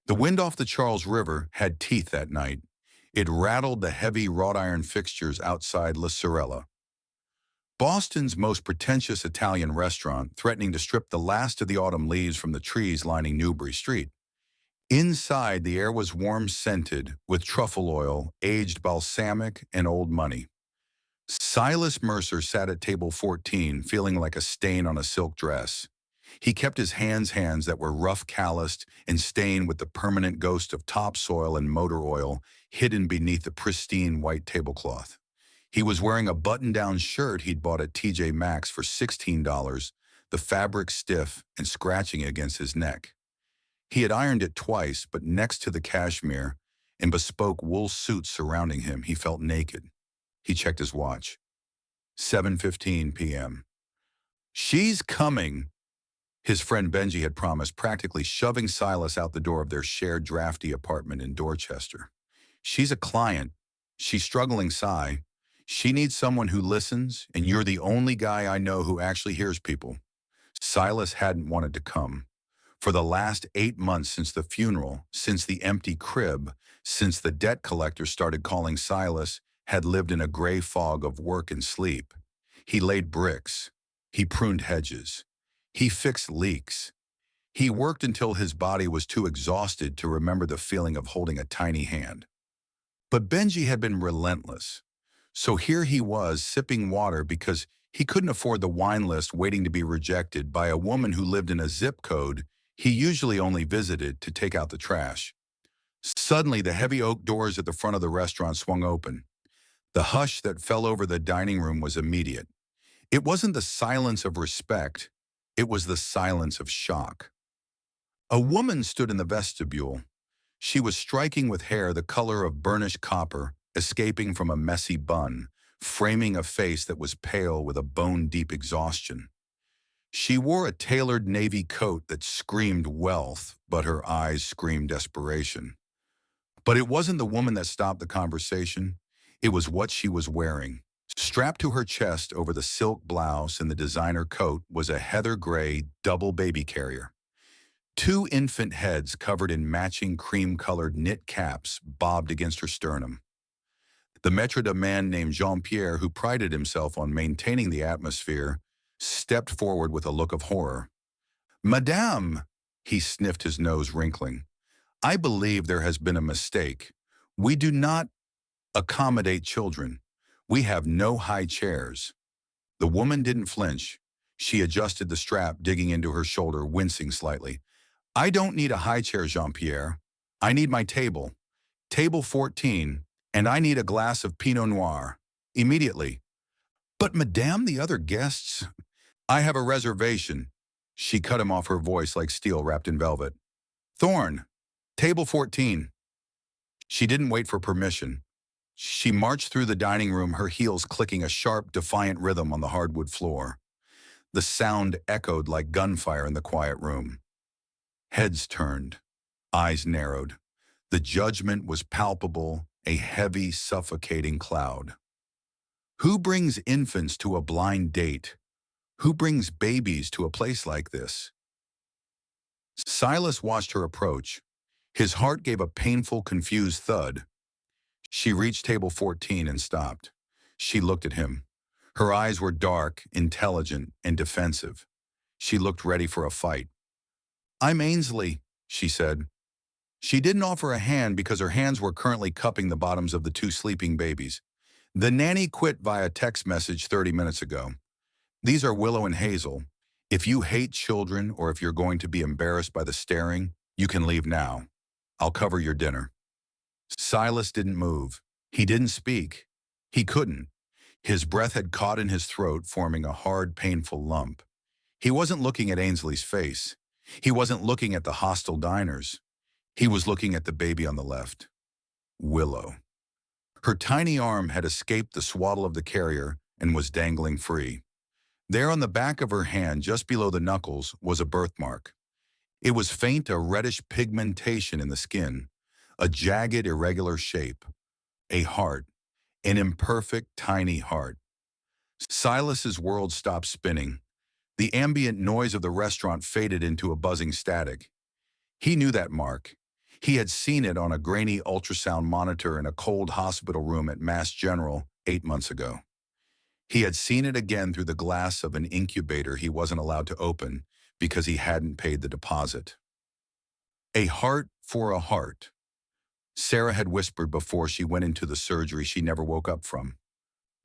The wind off the Charles River had teeth that night. It rattled the heavy wrought iron fixtures outside La Sorella, Boston's most pretentious Italian restaurant, threatening to strip the last of the autumn leaves from the trees lining Newbury Street. Inside, the air was warm-scented with truffle oil, aged balsamic, and old money. Silas Mercer sat at table 14, feeling like a stain on a silk dress. He kept his hands that were rough calloused and stained with the permanent ghost of topsoil and motor oil hidden beneath the pristine white tablecloth. He was wearing a button-down shirt he'd bought at TJ Maxx for $16, the fabric stiff and scratching against his neck. He had ironed it twice, but next to the cashmere and bespoke wool suits surrounding him, he felt naked. He checked his watch. 7:15 p.m. "She's coming," his friend Benji had promised, practically shoving Silas out the door of their shared drafty apartment in Dorchester. "She's a client. She's struggling, Cy. She needs someone who listens, and you're the only guy I know who actually hears people." Silas hadn't wanted to come. For the last 8 months since the funeral, since the empty crib, since the debt collector started calling, Silas had lived in a gray fog of work and sleep. He laid bricks. He pruned hedges. He fixed leaks. He worked until his body was too exhausted to remember the feeling of holding a tiny hand. But Benji had been relentless. So here he was, sipping water because he couldn't afford the wine list, waiting to be rejected by a woman who lived in a zip code he usually only visited to take out the trash. Suddenly, the heavy oak doors at the front of the restaurant swung open. The hush that fell over the dining room was immediate. It wasn't the silence of respect. It was the silence of shock. A woman stood in the vestibule. She was striking with hair the color of burnished copper, escaping from a messy bun, framing a face that was pale with a bone-deep exhaustion. She wore a tailored navy coat that screamed wealth, but her eyes screamed desperation. But it wasn't the woman that stopped the conversation. It was what she was wearing. Strapped to her chest over the silk blouse and the designer coat was a heather gray double baby carrier. 2 infant heads covered in matching cream-colored knit caps bobbed against her sternum. The maître d' man named Jean-Pierre, who prided himself on maintaining the atmosphere, stepped forward with a look of horror. "Madame," he sniffed, his nose wrinkling, "I believe there has been a mistake. We do not accommodate children. We have no high chairs." The woman didn't flinch. She adjusted the strap, digging into her shoulder, wincing slightly. "I don't need a high chair, Jean-Pierre. I need my table. Table 14, and I need a glass of Pinot Noir. Immediately." "But madame, the other guests—" "I have a reservation." She cut him off, her voice like steel wrapped in velvet. "Thorne, table 14. She didn't wait for permission. She marched through the dining room, her heels clicking a sharp, defiant rhythm on the hardwood floor. The sound echoed like gunfire in the quiet room. Heads turned, eyes narrowed. The judgment was palpable, a heavy, suffocating cloud. Who brings infants to a blind date? Who brings babies to a place like this? Silas watched her approach. His heart gave a painful, confused thud. She reached table 14 and stopped. She looked at him. Her eyes were dark, intelligent, and defensive. She looked ready for a fight. "I'm Ainsley," she said. She didn't offer a hand because her hands were currently cupping the bottoms of the 2 sleeping babies. "The nanny quit via text message 30 minutes ago. These are Willow and Hazel. If you hate children or if you're going to be embarrassed by the staring, you can leave now. I'll cover your dinner." Silas didn't move. He didn't speak. He couldn't. His breath had caught in his throat, forming a hard, painful lump. He wasn't looking at Ainsley's face. He wasn't looking at the hostile diners. He was looking at the baby on the left. Willow. Her tiny arm had escaped the swaddle of the carrier and was dangling free. There on the back of her hand, just below the knuckles, was a birthmark. It was faint, a reddish pigmentation in the skin, a jagged, irregular shape, a heart, an imperfect, tiny heart. Silas's world stopped spinning. The ambient noise of the restaurant faded into a buzzing static. He knew that mark. He had seen it on a grainy ultrasound monitor in a cold hospital room at Mass General 8 months ago. He had seen it again through the glass of an incubator he wasn't allowed to open because he hadn't paid the deposit. A heart for a heart, Sarah had whispered before she went into the surgery she never woke up from.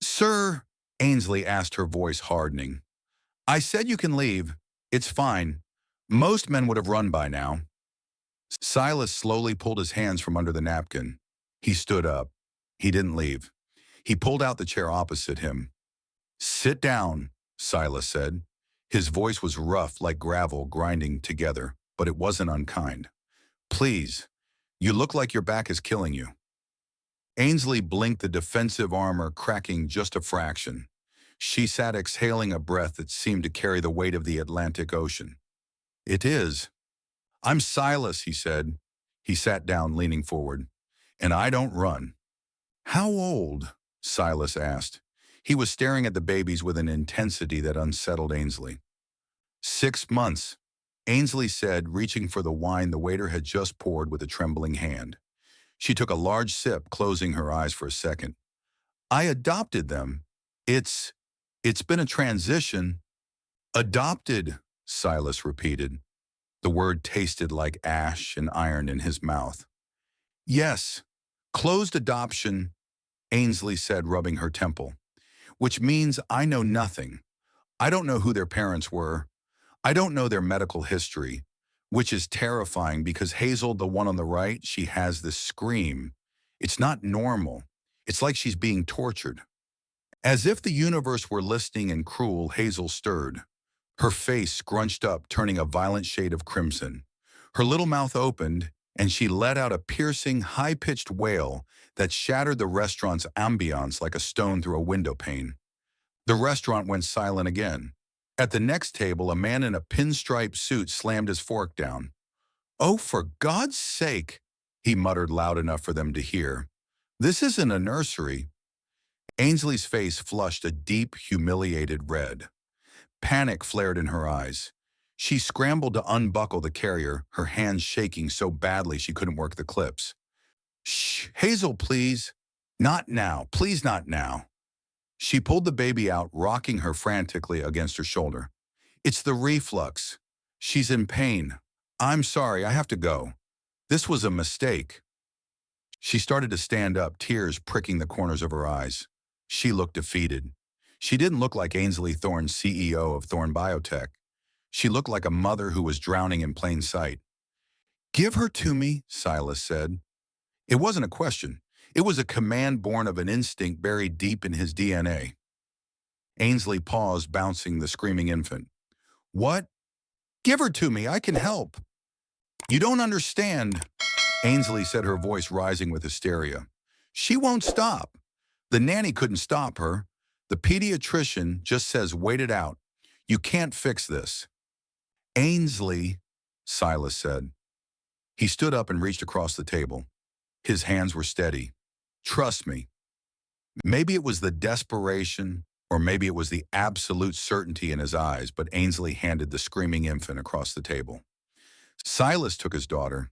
"Sir," Ainsley asked, her voice hardening. "I said you can leave. It's fine. Most men would have run by now." Silas slowly pulled his hands from under the napkin. He stood up. He didn't leave. He pulled out the chair opposite him. "Sit down," Silas said. His voice was rough like gravel grinding together, but it wasn't unkind. "Please, you look like your back is killing you." Ainsley blinked, the defensive armor cracking just a fraction. She sat exhaling a breath that seemed to carry the weight of the Atlantic Ocean. "It is." "I'm Silas," he said. He sat down, leaning forward. "And I don't run." "How old?" Silas asked. He was staring at the babies with an intensity that unsettled Ainsley. 6 months, Ainsley said, reaching for the wine the waiter had just poured with a trembling hand. She took a large sip, closing her eyes for a second. "I adopted them. It's been a transition." "Adopted," Silas repeated. The word tasted like ash and iron in his mouth. "Yes, closed adoption," Ainsley said, rubbing her temple. "Which means I know nothing. I don't know who their parents were. I don't know their medical history, which is terrifying because Hazel, the one on the right, she has this scream. It's not normal. It's like she's being tortured." As if the universe were listening and cruel, Hazel stirred. Her face scrunched up, turning a violent shade of crimson. Her little mouth opened, and she let out a piercing, high-pitched wail that shattered the restaurant's ambiance like a stone through a window pane. The restaurant went silent again. At the next table, a man in a pinstripe suit slammed his fork down. "Oh, for God's sake," he muttered loud enough for them to hear. "This isn't a nursery." Ainsley's face flushed a deep, humiliated red. Panic flared in her eyes. She scrambled to unbuckle the carrier, her hands shaking so badly she couldn't work the clips. "Shh, Hazel, please. Not now, please not now." She pulled the baby out, rocking her frantically against her shoulder. "It's the reflux. She's in pain. I'm sorry, I have to go. This was a mistake." She started to stand up, tears pricking the corners of her eyes. She looked defeated. She didn't look like Ainsley Thorne, CEO of Thorne Biotech. She looked like a mother who was drowning in plain sight. "Give her to me," Silas said. It wasn't a question. It was a command born of an instinct buried deep in his DNA. Ainsley paused, bouncing the screaming infant. "What? Give her to me. I can help." "You don't understand," Ainsley said, her voice rising with hysteria. "She won't stop. The nanny couldn't stop her. The pediatrician just says wait it out. You can't fix this." "Ainsley," Silas said. He stood up and reached across the table. His hands were steady. "Trust me." Maybe it was the desperation, or maybe it was the absolute certainty in his eyes, but Ainsley handed the screaming infant across the table. Silas took his daughter.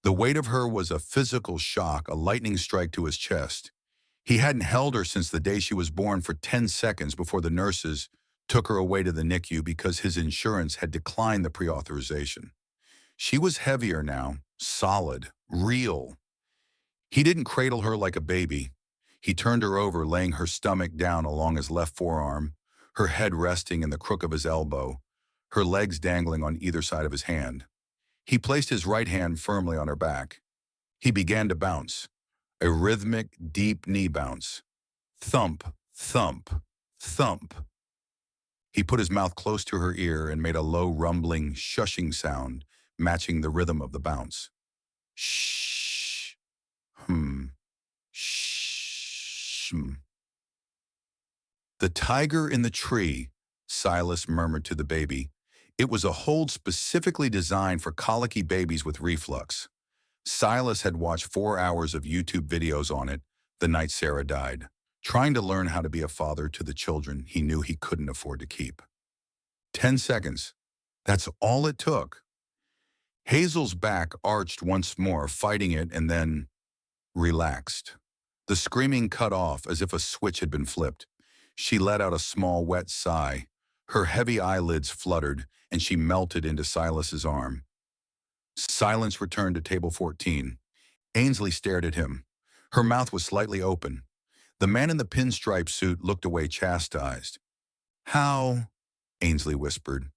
The weight of her was a physical shock, a lightning strike to his chest. He hadn't held her since the day she was born for 10 seconds before the nurses took her away to the NICU because his insurance had declined the pre-authorization. She was heavier now, solid, real. He didn't cradle her like a baby. He turned her over, laying her stomach down along his left forearm, her head resting in the crook of his elbow, her legs dangling on either side of his hand. He placed his right hand firmly on her back. He began to bounce, a rhythmic, deep knee bounce. Thump, thump, thump. He put his mouth close to her ear and made a low, rumbling, shushing sound, matching the rhythm of the bounce. Shh. Shh. "The tiger in the tree," Silas murmured to the baby. It was a hold specifically designed for colicky babies with reflux. Silas had watched 4 hours of YouTube videos on it the night Sarah died, trying to learn how to be a father to the children he knew he couldn't afford to keep. 10 seconds. That's all it took. Hazel's back arched once more, fighting it, and then relaxed. The screaming cut off as if a switch had been flipped. She let out a small, wet sigh. Her heavy eyelids fluttered, and she melted into Silas's arm. Silence returned to table 14. Ainsley stared at him. Her mouth was slightly open. The man in the pinstripe suit looked away chastised. "How?" Ainsley whispered.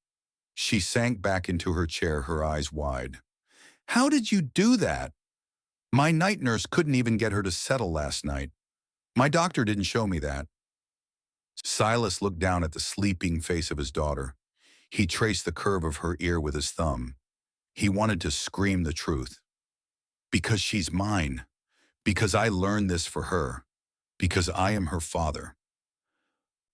She sank back into her chair, her eyes wide. "How did you do that? My night nurse couldn't even get her to settle last night. My doctor didn't show me that." Silas looked down at the sleeping face of his daughter. He traced the curve of her ear with his thumb. He wanted to scream the truth. "Because she's mine. Because I learned this for her. Because I am her father."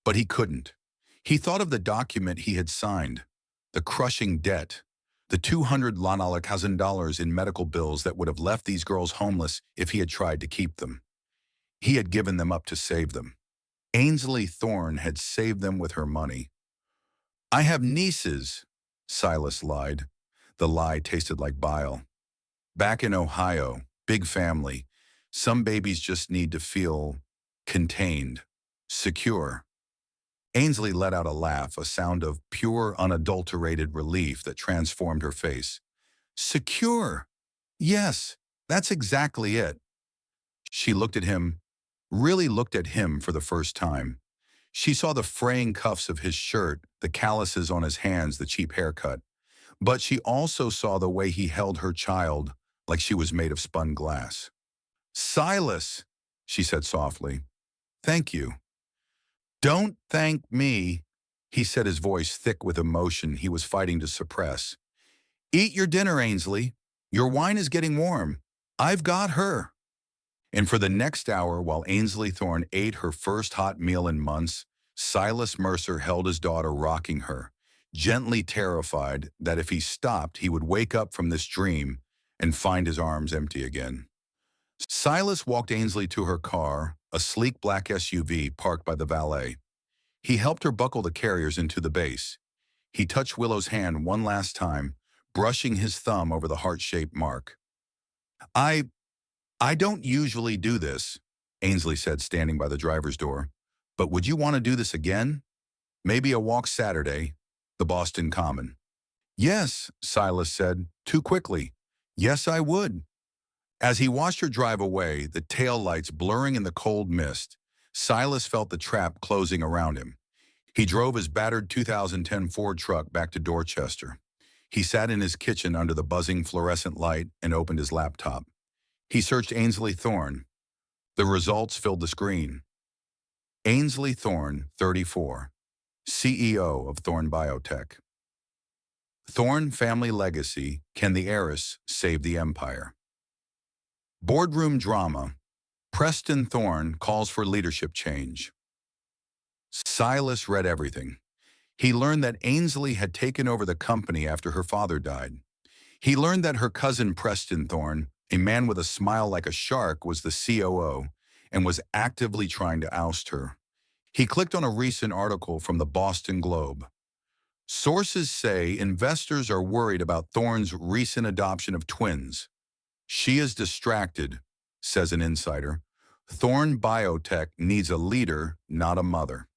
But he couldn't. He thought of the document he had signed, the crushing debt, the $200,000 in medical bills that would have left these girls homeless if he had tried to keep them. He had given them up to save them. Ainsley Thorne had saved them with her money. "I have nieces," Silas lied. The lie tasted like bile. "Back in Ohio, big family. Some babies just need to feel contained, secure." Ainsley let out a laugh, a sound of pure, unadulterated relief that transformed her face. "Secure. Yes, that's exactly it." She looked at him, really looked at him for the first time. She saw the fraying cuffs of his shirt, the calluses on his hands, the cheap haircut. But she also saw the way he held her child, like she was made of spun glass. "Silas," she said softly, "thank you." "Don't thank me," he said, his voice thick with emotion he was fighting to suppress. "Eat your dinner, Ainsley. Your wine is getting warm. I've got her." And for the next hour, while Ainsley Thorne ate her first hot meal in months, Silas Mercer held his daughter, rocking her, gently terrified that if he stopped, he would wake up from this dream and find his arms empty again. Silas walked Ainsley to her car, a sleek black SUV parked by the valet. He helped her buckle the carriers into the base. He touched Willow's hand one last time, brushing his thumb over the heart-shaped mark. I don't usually do this," Ainsley said, standing by the driver's door. "But would you want to do this again? Maybe a walk Saturday, the Boston Common." "Yes," Silas said, too quickly. "Yes, I would." As he watched her drive away, the tail lights blurring in the cold mist, Silas felt the trap closing around him. He drove his battered 2010 Ford truck back to Dorchester. He sat in his kitchen under the buzzing fluorescent light and opened his laptop. He searched Ainsley Thorne. The results filled the screen. Ainsley Thorne, 34, CEO of Thorne Biotech. Thorne family legacy: can the heiress save the empire? Boardroom drama: Preston Thorne calls for leadership change. Silas read everything. He learned that Ainsley had taken over the company after her father died. He learned that her cousin Preston Thorne, a man with a smile like a shark, was the COO and was actively trying to oust her. He clicked on a recent article from the Boston Globe. Sources say investors are worried about Thorne's recent adoption of twins. "She is distracted," says an insider. "Thorne Biotech needs a leader, not a mother."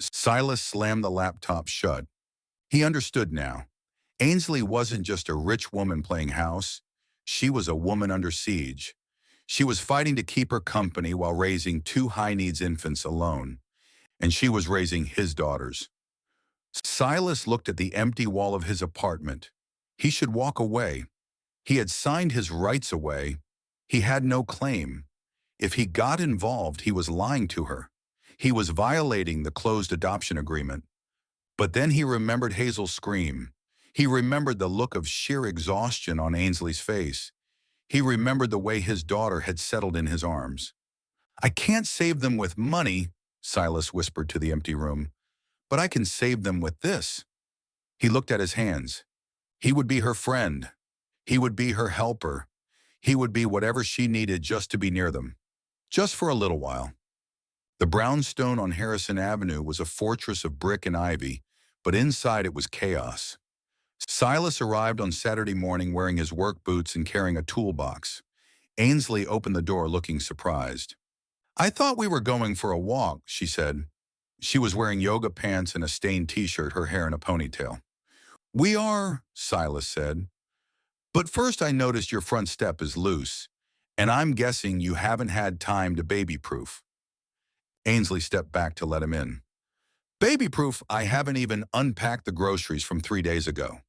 Silas slammed the laptop shut. He understood now. Ainsley wasn't just a rich woman playing house. She was a woman under siege. She was fighting to keep her company while raising two high-needs infants alone. And she was raising his daughters. Silas looked at the empty wall of his apartment. He should walk away. He had signed his rights away. He had no claim. If he got involved, he was lying to her. He was violating the closed adoption agreement. But then he remembered Hazel's scream. He remembered the look of sheer exhaustion on Ainsley's face. He remembered the way his daughter had settled in his arms. "I can't save them with money," Silas whispered to the empty room, "but I can save them with this." He looked at his hands. He would be her friend. He would be her helper. He would be whatever she needed just to be near them. Just for a little while. The brownstone on Harrison Avenue was a fortress of brick and ivy, but inside it was chaos. Silas arrived on Saturday morning wearing his work boots and carrying a toolbox. Ainsley opened the door looking surprised. "I thought we were going for a walk," she said. She was wearing yoga pants and a stained t-shirt, her hair in a ponytail. "We are," Silas said. "But first I noticed your front step is loose, and I'm guessing you haven't had time to baby-proof." Ainsley stepped back to let him in. "Baby-proof? I haven't even unpacked the groceries from 3 days ago."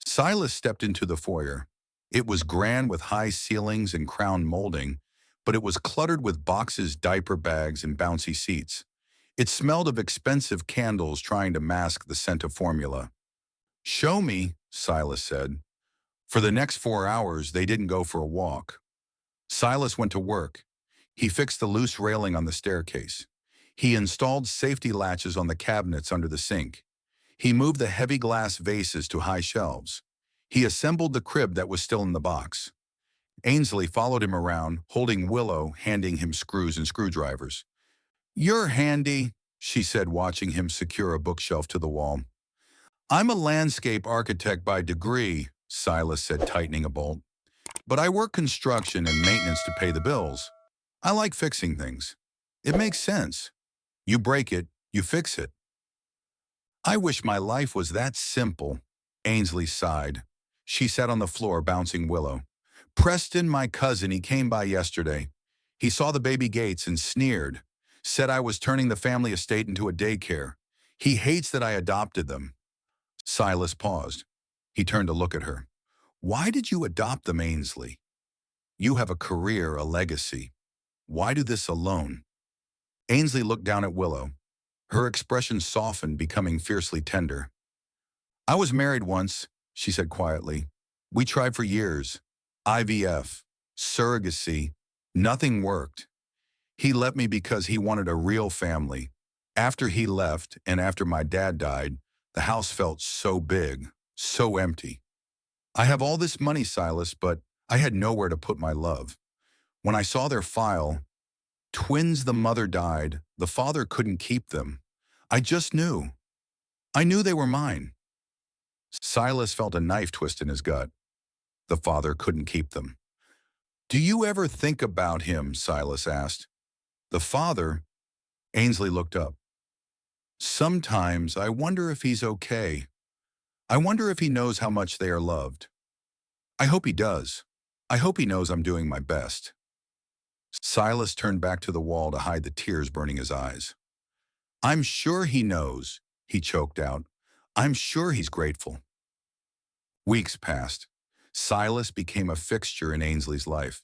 Silas stepped into the foyer. It was grand with high ceilings and crown molding, but it was cluttered with boxes, diaper bags, and bouncy seats. It smelled of expensive candles trying to mask the scent of formula. "Show me," Silas said. For the next 4 hours, they didn't go for a walk. Silas went to work. He fixed the loose railing on the staircase. He installed safety latches on the cabinets under the sink. He moved the heavy glass vases to high shelves. He assembled the crib that was still in the box. Ainsley followed him around, holding Willow, handing him screws and screwdrivers. "You're handy," she said, watching him secure a bookshelf to the wall. "I'm a landscape architect by degree," Silas said, tightening a bolt. "But I work construction and maintenance to pay the bills. I like fixing things. It makes sense. You break it, you fix it." "I wish my life was that simple," Ainsley sighed. She sat on the floor, bouncing Willow. "Preston, my cousin, he came by yesterday. He saw the baby Gates and sneered. Said I was turning the family estate into a daycare. He hates that I adopted them." Silas paused. He turned to look at her. "Why did you adopt them, Ainsley? You have a career, a legacy. Why do this alone?" Ainsley looked down at Willow. Her expression softened, becoming fiercely tender. "I was married once," she said quietly. "We tried for years. IVF, surrogacy. Nothing worked. He left me because he wanted a real family. After he left, and after my dad died, the house felt so big, so empty. I have all this money, Silas, but I had nowhere to put my love. When I saw their file, twins, the mother died, the father couldn't keep them. I just knew. I knew they were mine." Silas felt a knife twist in his gut. The father couldn't keep them. "Do you ever think about him?" Silas asked. "The father?" Ainsley looked up. "Sometimes I wonder if he's okay. I wonder if he knows how much they are loved. I hope he does. I hope he knows I'm doing my best." Silas turned back to the wall to hide the tears burning his eyes. "I'm sure he knows," he choked out. "I'm sure he's grateful." Weeks passed. Silas became a fixture in Ainsley's life.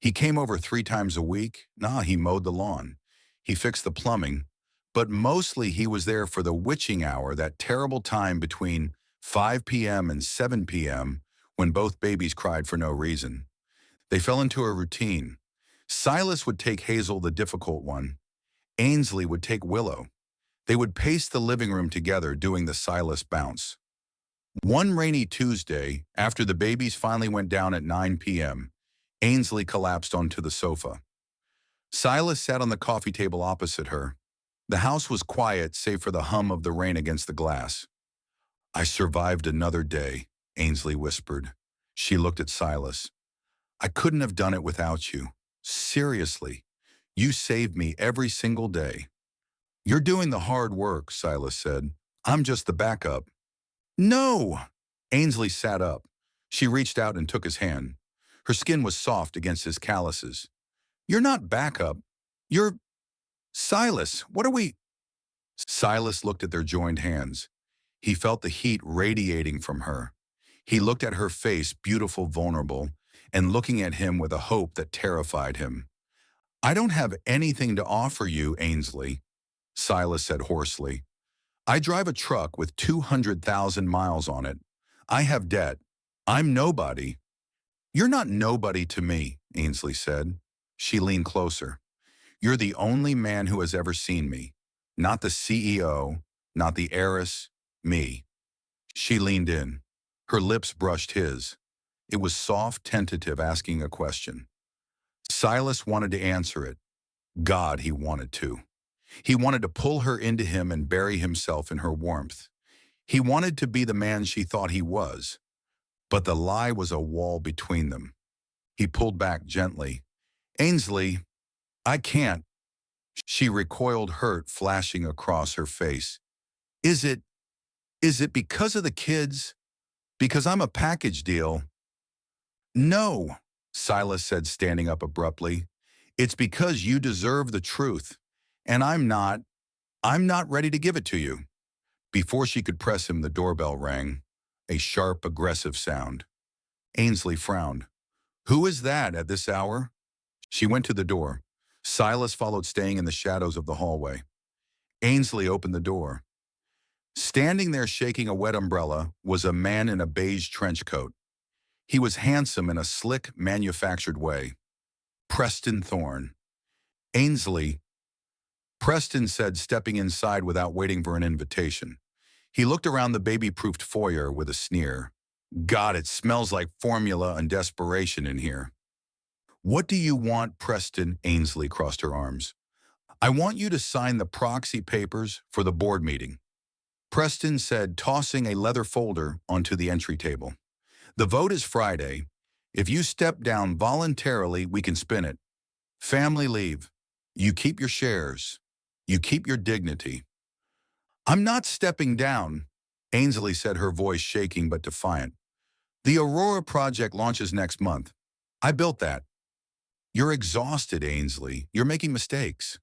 He came over 3 times a week. He mowed the lawn. He fixed the plumbing. But mostly he was there for the witching hour, that terrible time between 5 p.m. and 7 p.m. when both babies cried for no reason. They fell into a routine. Silas would take Hazel, the difficult one. Ainsley would take Willow. They would pace the living room together, doing the Silas bounce. One rainy Tuesday, after the babies finally went down at 9 p.m., Ainsley collapsed onto the sofa. Silas sat on the coffee table opposite her. The house was quiet, save for the hum of the rain against the glass. "I survived another day," Ainsley whispered. She looked at Silas. "I couldn't have done it without you. Seriously. You saved me every single day." "You're doing the hard work," Silas said. "I'm just the backup." "No!" Ainsley sat up. She reached out and took his hand. Her skin was soft against his calluses. "You're not backup. You're... Silas, what are we..." Silas looked at their joined hands. He felt the heat radiating from her. He looked at her face, beautiful, vulnerable, and looking at him with a hope that terrified him. "I don't have anything to offer you, Ainsley," Silas said hoarsely. "I drive a truck with 200,000 miles on it. I have debt. I'm nobody." "You're not nobody to me," Ainsley said. She leaned closer. "You're the only man who has ever seen me. Not the CEO, not the heiress, me." She leaned in. Her lips brushed his. It was soft, tentative, asking a question. Silas wanted to answer it. God, he wanted to. He wanted to pull her into him and bury himself in her warmth. He wanted to be the man she thought he was, but the lie was a wall between them. He pulled back gently. Ainsley, I can't. She recoiled, hurt flashing across her face. Is it because of the kids? Because I'm a package deal? No, Silas said, standing up abruptly. It's because you deserve the truth, and I'm not ready to give it to you. Before she could press him, the doorbell rang, a sharp, aggressive sound. Ainsley frowned. Who is that at this hour? She went to the door. Silas followed, staying in the shadows of the hallway. Ainsley opened the door. Standing there shaking a wet umbrella was a man in a beige trench coat. He was handsome in a slick, manufactured way. Preston Thorne. Ainsley, Preston said, stepping inside without waiting for an invitation. He looked around the baby-proofed foyer with a sneer. God, it smells like formula and desperation in here. What do you want, Preston? Ainsley crossed her arms. I want you to sign the proxy papers for the board meeting, Preston said, tossing a leather folder onto the entry table. The vote is Friday. If you step down voluntarily, we can spin it. Family leave. You keep your shares. You keep your dignity. I'm not stepping down, Ainsley said, her voice shaking but defiant. The Aurora project launches next month. I built that. You're exhausted, Ainsley. You're making mistakes.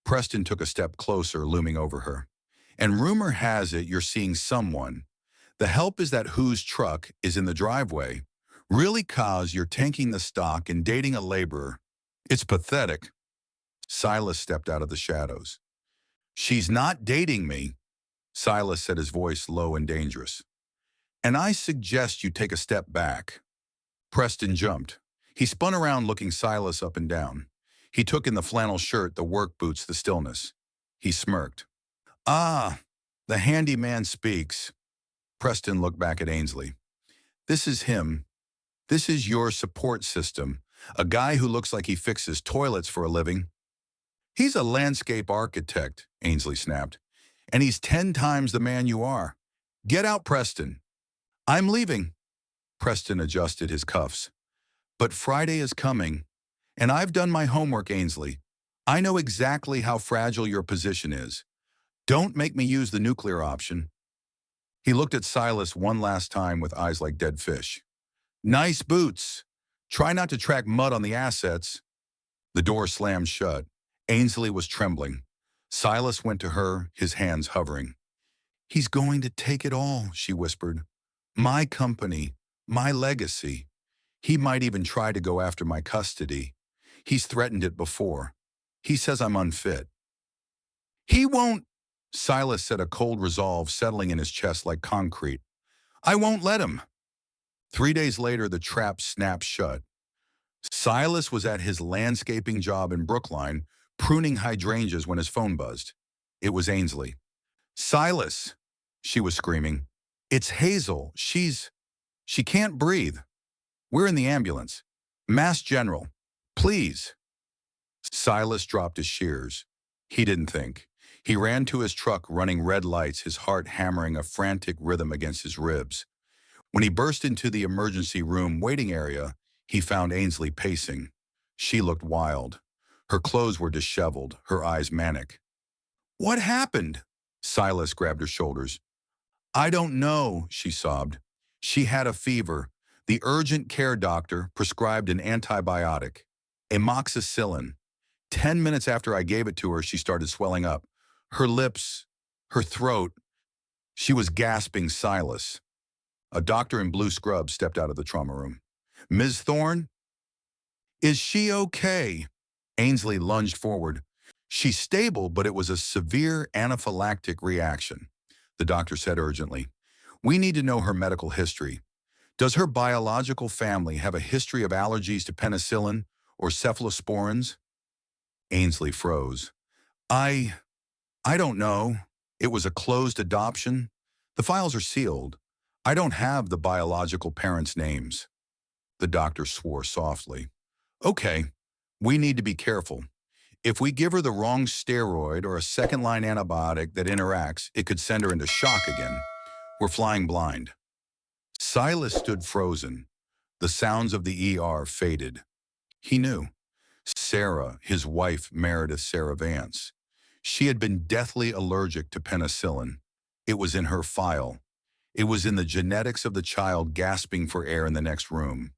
Preston took a step closer, looming over her. And rumor has it you're seeing someone. The help is that whose truck is in the driveway. Really, cause you're tanking the stock and dating a laborer. It's pathetic. Silas stepped out of the shadows. She's not dating me, Silas said, his voice low and dangerous. And I suggest you take a step back. Preston jumped. He spun around, looking Silas up and down. He took in the flannel shirt, the work boots, the stillness. He smirked. Ah, the handyman speaks. Preston looked back at Ainsley. This is him. This is your support system. A guy who looks like he fixes toilets for a living. He's a landscape architect, Ainsley snapped. And he's 10 times the man you are. Get out, Preston. I'm leaving. Preston adjusted his cuffs. But Friday is coming. And I've done my homework, Ainsley. I know exactly how fragile your position is. Don't make me use the nuclear option. He looked at Silas one last time with eyes like dead fish. Nice boots. Try not to track mud on the assets. The door slammed shut. Ainsley was trembling. Silas went to her, his hands hovering. He's going to take it all, she whispered. My company, my legacy. He might even try to go after my custody. He's threatened it before. He says I'm unfit. He won't, Silas said, a cold resolve settling in his chest like concrete. I won't let him. 3 days later, the trap snapped shut. Silas was at his landscaping job in Brookline, pruning hydrangeas when his phone buzzed. It was Ainsley. Silas, she was screaming. It's Hazel. She can't breathe. We're in the ambulance. Mass General. Please. Silas dropped his shears. He didn't think. He ran to his truck, running red lights, his heart hammering a frantic rhythm against his ribs. When he burst into the emergency room waiting area, he found Ainsley pacing. She looked wild. Her clothes were disheveled, her eyes manic. What happened? Silas grabbed her shoulders. I don't know, she sobbed. She had a fever. The urgent care doctor prescribed an antibiotic, amoxicillin. 10 minutes after I gave it to her, she started swelling up. Her lips, her throat. She was gasping. Silas. A doctor in blue scrubs stepped out of the trauma room. Ms. Thorne? Is she okay? Ainsley lunged forward. She's stable, but it was a severe anaphylactic reaction, the doctor said urgently. We need to know her medical history. Does her biological family have a history of allergies to penicillin or cephalosporins? Ainsley froze. I don't know. It was a closed adoption. The files are sealed. I don't have the biological parents' names. The doctor swore softly. Okay, we need to be careful. If we give her the wrong steroid or a second-line antibiotic that interacts, it could send her into shock again. We're flying blind. Silas stood frozen. The sounds of the ER faded. He knew. Sarah, his wife, Meredith Sarah Vance. She had been deathly allergic to penicillin. It was in her file. It was in the genetics of the child gasping for air in the next room.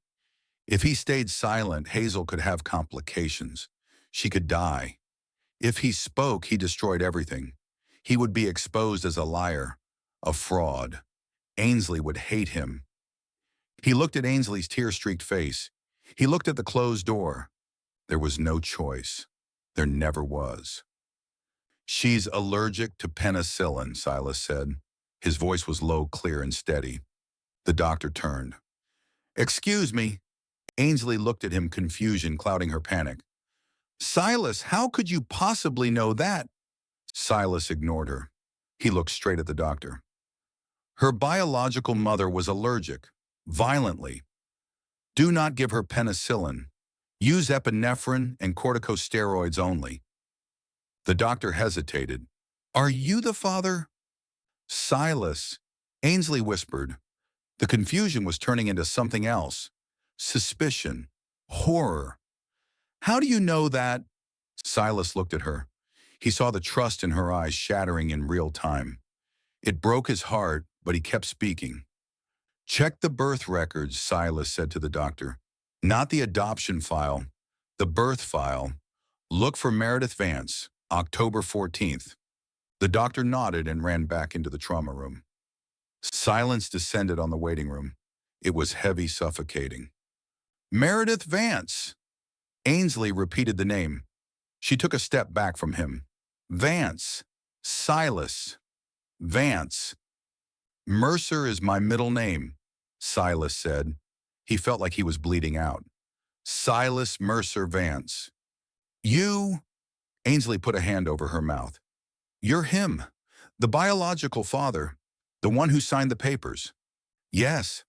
If he stayed silent, Hazel could have complications. She could die. If he spoke, he destroyed everything. He would be exposed as a liar, a fraud. Ainsley would hate him. He looked at Ainsley's tear-streaked face. He looked at the closed door. There was no choice. There never was. She's allergic to penicillin, Silas said. His voice was low, clear, and steady. The doctor turned. Excuse me. Ainsley looked at him, confusion clouding her panic. Silas, how could you possibly know that? Silas ignored her. He looked straight at the doctor. Her biological mother was allergic, violently. Do not give her penicillin. Use epinephrine and corticosteroids only. The doctor hesitated. Are you the father? Silas, Ainsley whispered. The confusion was turning into something else. Suspicion. Horror. How do you know that? Silas looked at her. He saw the trust in her eyes shattering in real time. It broke his heart, but he kept speaking. Check the birth records, Silas said to the doctor. Not the adoption file, the birth file. Look for Meredith Vance, October 14th. The doctor nodded and ran back into the trauma room. Silence descended on the waiting room. It was heavy, suffocating. Meredith Vance. Ainsley repeated the name. She took a step back from him. Vance. Silas. Vance. Mercer is my middle name, Silas said. He felt like he was bleeding out. Silas Mercer Vance. You? Ainsley put a hand over her mouth. You're him, the biological father, the one who signed the papers. Yes.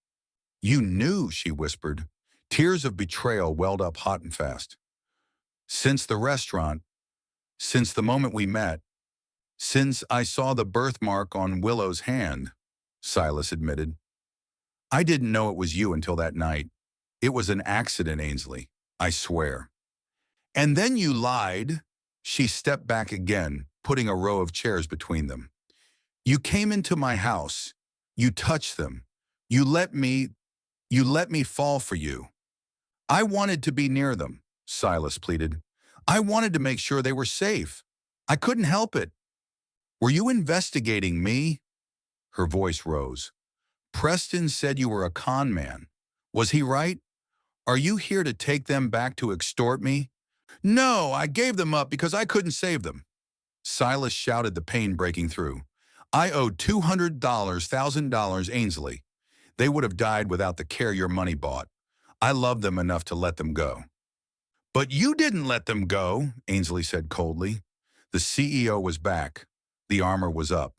You knew, she whispered. Tears of betrayal welled up hot and fast. Since the restaurant, since the moment we met, since I saw the birthmark on Willow's hand, Silas admitted. I didn't know it was you until that night. It was an accident, Ainsley, I swear. And then you lied. She stepped back again, putting a row of chairs between them. You came into my house. You touched them. You let me fall for you. I wanted to be near them, Silas pleaded. I wanted to make sure they were safe. I couldn't help it. Were you investigating me? Her voice rose. Preston said you were a con man. Was he right? Are you here to take them back to extort me? No, I gave them up because I couldn't save them. Silas shouted, the pain breaking through. I owed $200,000, Ainsley. They would have died without the care your money bought. I loved them enough to let them go. But you didn't let them go, Ainsley said coldly. The CEO was back. The armor was up.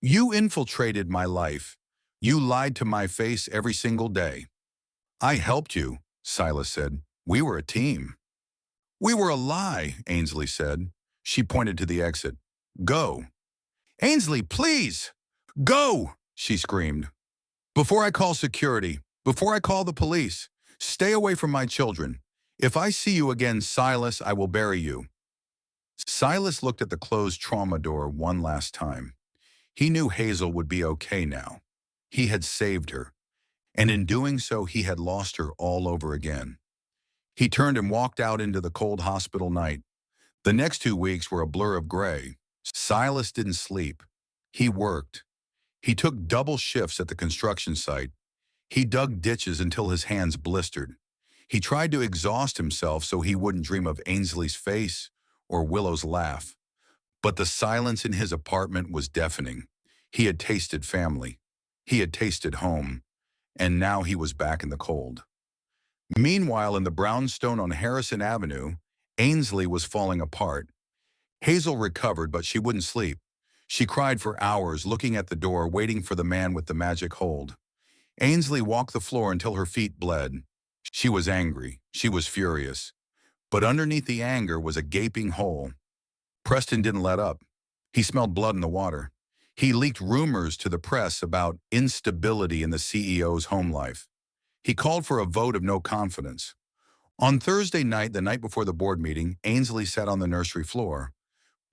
You infiltrated my life. You lied to my face every single day. I helped you, Silas said. We were a team. We were a lie, Ainsley said. She pointed to the exit. Go. Ainsley, please! Go! She screamed. Before I call security, before I call the police, stay away from my children. If I see you again, Silas, I will bury you. Silas looked at the closed trauma door one last time. He knew Hazel would be okay now. He had saved her, and in doing so, he had lost her all over again. He turned and walked out into the cold hospital night. The next 2 weeks were a blur of gray. Silas didn't sleep. He worked. He took double shifts at the construction site. He dug ditches until his hands blistered. He tried to exhaust himself so he wouldn't dream of Ainsley's face or Willow's laugh. But the silence in his apartment was deafening. He had tasted family. He had tasted home. And now he was back in the cold. Meanwhile, in the brownstone on Harrison Avenue, Ainsley was falling apart. Hazel recovered, but she wouldn't sleep. She cried for hours, looking at the door, waiting for the man with the magic hold. Ainsley walked the floor until her feet bled. She was angry. She was furious. But underneath the anger was a gaping hole. Preston didn't let up. He smelled blood in the water. He leaked rumors to the press about instability in the CEO's home life. He called for a vote of no confidence. On Thursday night, the night before the board meeting, Ainsley sat on the nursery floor.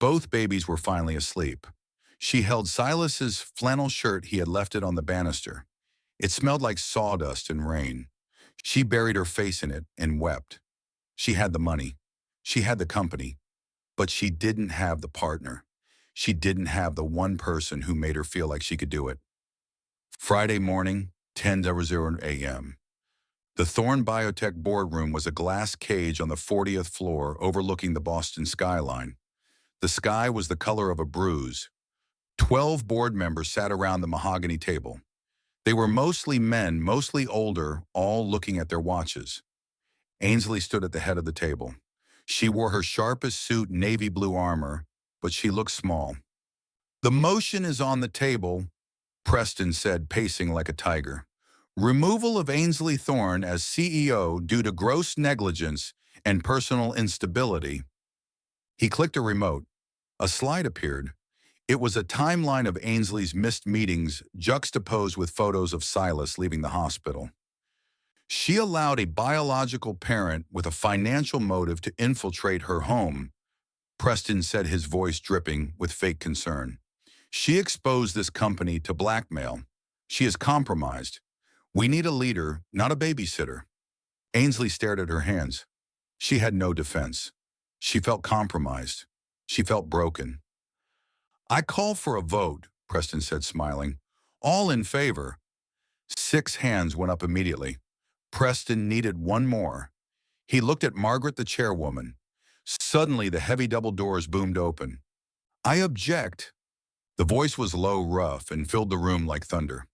Both babies were finally asleep. She held Silas's flannel shirt. He had left it on the banister. It smelled like sawdust and rain. She buried her face in it and wept. She had the money. She had the company. But she didn't have the partner. She didn't have the one person who made her feel like she could do it. Friday morning, 10:00 a.m. The Thorne Biotech boardroom was a glass cage on the 40th floor overlooking the Boston skyline. The sky was the color of a bruise. 12 board members sat around the mahogany table. They were mostly men, mostly older, all looking at their watches. Ainsley stood at the head of the table. She wore her sharpest suit, navy blue armor, but she looked small. "The motion is on the table," Preston said, pacing like a tiger. "Removal of Ainsley Thorne as CEO due to gross negligence and personal instability." He clicked a remote. A slide appeared. It was a timeline of Ainsley's missed meetings juxtaposed with photos of Silas leaving the hospital. She allowed a biological parent with a financial motive to infiltrate her home, Preston said, his voice dripping with fake concern. She exposed this company to blackmail. She is compromised. We need a leader, not a babysitter. Ainsley stared at her hands. She had no defense. She felt compromised. She felt broken. "I call for a vote," Preston said, smiling. "All in favor." 6 hands went up immediately. Preston needed one more. He looked at Margaret, the chairwoman. Suddenly, the heavy double doors boomed open. "I object." The voice was low, rough, and filled the room like thunder.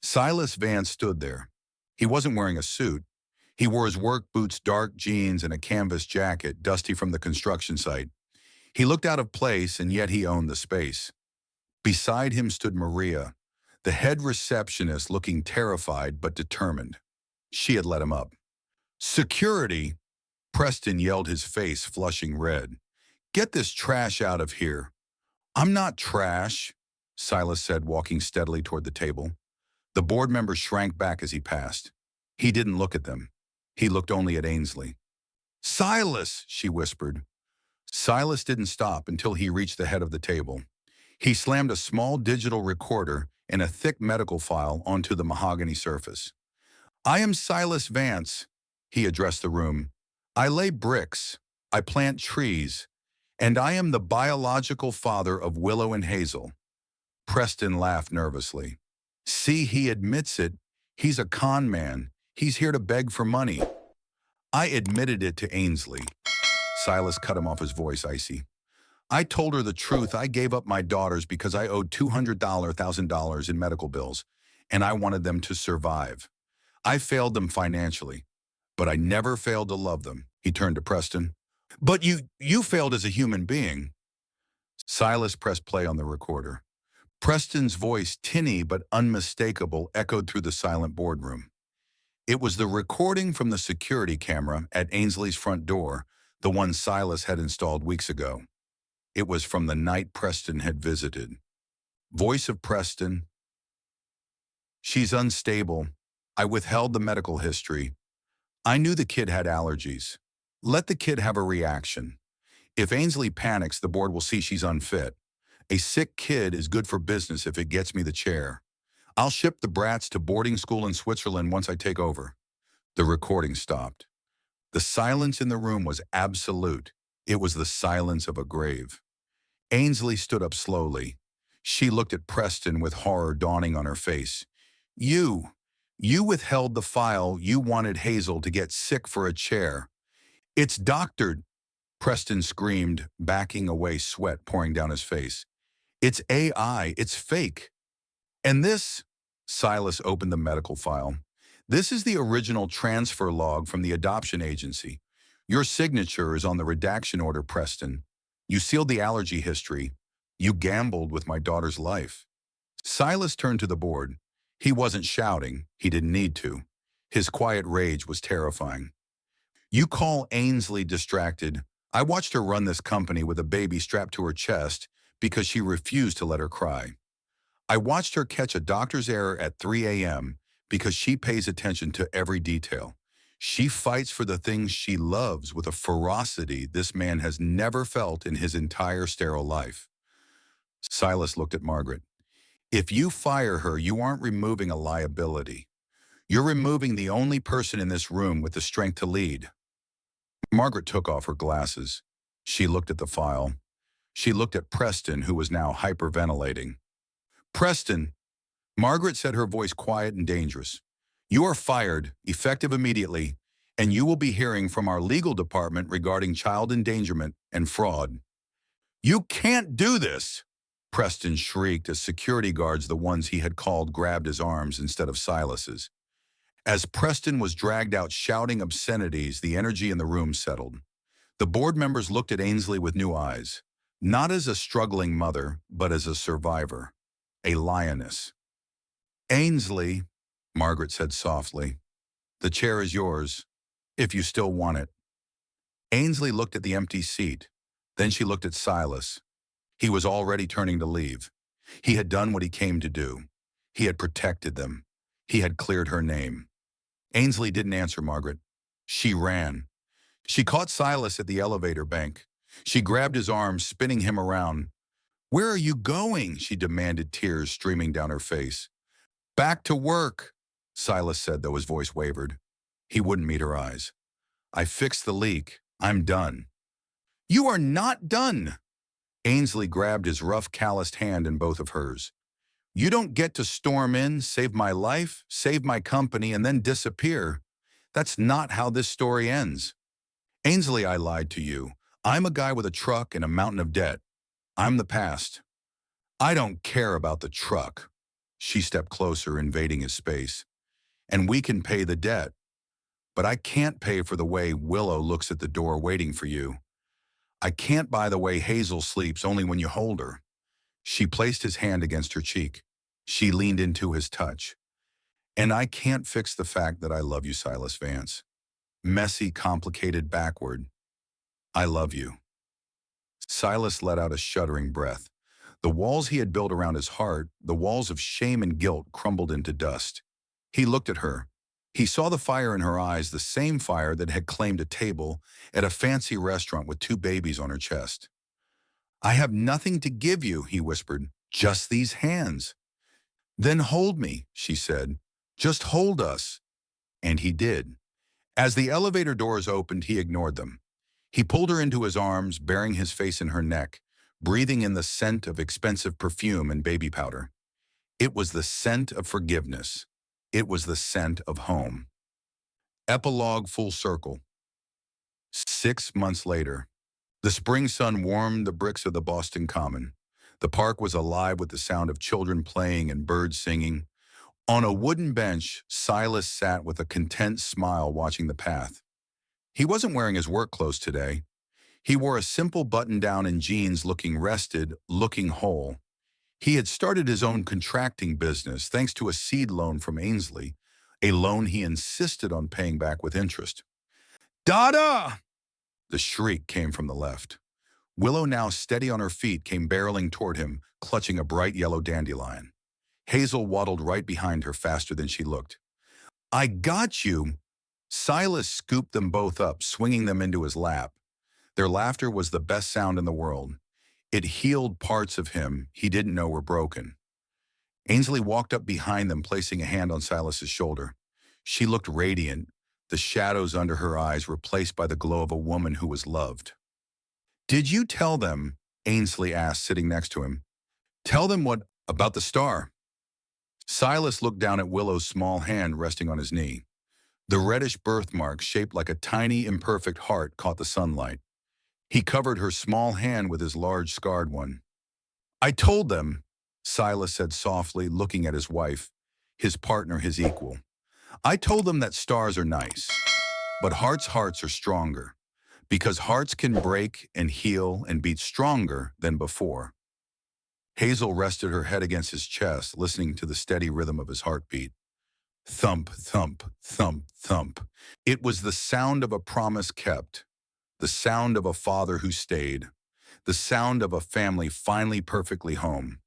Silas Vance stood there. He wasn't wearing a suit. He wore his work boots, dark jeans, and a canvas jacket, dusty from the construction site. He looked out of place, and yet he owned the space. Beside him stood Maria, the head receptionist, looking terrified but determined. She had let him up. "Security!" Preston yelled, his face flushing red. "Get this trash out of here." "I'm not trash," Silas said, walking steadily toward the table. The board members shrank back as he passed. He didn't look at them. He looked only at Ainsley. "Silas," she whispered. Silas didn't stop until he reached the head of the table. He slammed a small digital recorder and a thick medical file onto the mahogany surface. "I am Silas Vance," he addressed the room. "I lay bricks, I plant trees, and I am the biological father of Willow and Hazel." Preston laughed nervously. "See, he admits it. He's a con man. He's here to beg for money." "I admitted it to Ainsley." Silas cut him off, his voice icy. "I told her the truth. I gave up my daughters because I owed $200,000 in medical bills, and I wanted them to survive. I failed them financially, but I never failed to love them." He turned to Preston. "But you failed as a human being." Silas pressed play on the recorder. Preston's voice, tinny but unmistakable, echoed through the silent boardroom. It was the recording from the security camera at Ainsley's front door, the one Silas had installed weeks ago. It was from the night Preston had visited. Voice of Preston: "She's unstable. I withheld the medical history. I knew the kid had allergies. Let the kid have a reaction. If Ainsley panics, the board will see she's unfit. A sick kid is good for business if it gets me the chair. I'll ship the brats to boarding school in Switzerland once I take over." The recording stopped. The silence in the room was absolute. It was the silence of a grave. Ainsley stood up slowly. She looked at Preston with horror dawning on her face. You withheld the file. You wanted Hazel to get sick for a chair. It's doctored," Preston screamed, backing away, sweat pouring down his face. "It's AI. It's fake. And this," Silas opened the medical file. "This is the original transfer log from the adoption agency. Your signature is on the redaction order, Preston. You sealed the allergy history. You gambled with my daughter's life." Silas turned to the board. He wasn't shouting. He didn't need to. His quiet rage was terrifying. "You call Ainsley distracted. I watched her run this company with a baby strapped to her chest because she refused to let her cry. I watched her catch a doctor's error at 3 a.m. because she pays attention to every detail. She fights for the things she loves with a ferocity this man has never felt in his entire sterile life. Silas looked at Margaret. If you fire her, you aren't removing a liability. You're removing the only person in this room with the strength to lead. Margaret took off her glasses. She looked at the file. She looked at Preston, who was now hyperventilating. Preston, Margaret said, her voice quiet and dangerous. You are fired, effective immediately, and you will be hearing from our legal department regarding child endangerment and fraud. You can't do this, Preston shrieked as security guards, the ones he had called, grabbed his arms instead of Silas's. As Preston was dragged out shouting obscenities, the energy in the room settled. The board members looked at Ainsley with new eyes, not as a struggling mother, but as a survivor, a lioness. Ainsley, Margaret said softly, the chair is yours, if you still want it. Ainsley looked at the empty seat. Then she looked at Silas. He was already turning to leave. He had done what he came to do. He had protected them. He had cleared her name. Ainsley didn't answer Margaret. She ran. She caught Silas at the elevator bank. She grabbed his arm, spinning him around. Where are you going? She demanded, tears streaming down her face. Back to work, Silas said, though his voice wavered. He wouldn't meet her eyes. I fixed the leak. I'm done. You are not done. Ainsley grabbed his rough, calloused hand in both of hers. You don't get to storm in, save my life, save my company, and then disappear. That's not how this story ends. Ainsley, I lied to you. I'm a guy with a truck and a mountain of debt. I'm the past. I don't care about the truck. She stepped closer, invading his space. And we can pay the debt. But I can't pay for the way Willow looks at the door waiting for you. I can't buy the way Hazel sleeps only when you hold her. She placed his hand against her cheek. She leaned into his touch. And I can't fix the fact that I love you, Silas Vance. Messy, complicated, backward. I love you. Silas let out a shuddering breath. The walls he had built around his heart, the walls of shame and guilt, crumbled into dust. He looked at her. He saw the fire in her eyes, the same fire that had claimed a table at a fancy restaurant with 2 babies on her chest. I have nothing to give you, he whispered, just these hands. Then hold me, she said. Just hold us. And he did. As the elevator doors opened, he ignored them. He pulled her into his arms, burying his face in her neck, breathing in the scent of expensive perfume and baby powder. It was the scent of forgiveness. It was the scent of home. Epilogue full circle. 6 months later. The spring sun warmed the bricks of the Boston Common. The park was alive with the sound of children playing and birds singing. On a wooden bench, Silas sat with a content smile watching the path. He wasn't wearing his work clothes today. He wore a simple button-down and jeans, looking rested, looking whole. He had started his own contracting business thanks to a seed loan from Ainsley, a loan he insisted on paying back with interest. Dada! The shriek came from the left. Willow, now steady on her feet, came barreling toward him, clutching a bright yellow dandelion. Hazel waddled right behind her faster than she looked. I got you! Silas scooped them both up, swinging them into his lap. Their laughter was the best sound in the world. It healed parts of him he didn't know were broken. Ainsley walked up behind them, placing a hand on Silas's shoulder. She looked radiant, the shadows under her eyes replaced by the glow of a woman who was loved. Did you tell them, Ainsley asked, sitting next to him. Tell them what about the star? Silas looked down at Willow's small hand resting on his knee. The reddish birthmark, shaped like a tiny, imperfect heart, caught the sunlight. He covered her small hand with his large, scarred one. I told them, Silas said softly, looking at his wife, his partner, his equal. I told them that stars are nice, but hearts are stronger, because hearts can break and heal and beat stronger than before. Hazel rested her head against his chest, listening to the steady rhythm of his heartbeat. Thump, thump, thump, thump. It was the sound of a promise kept, the sound of a father who stayed, the sound of a family finally perfectly home.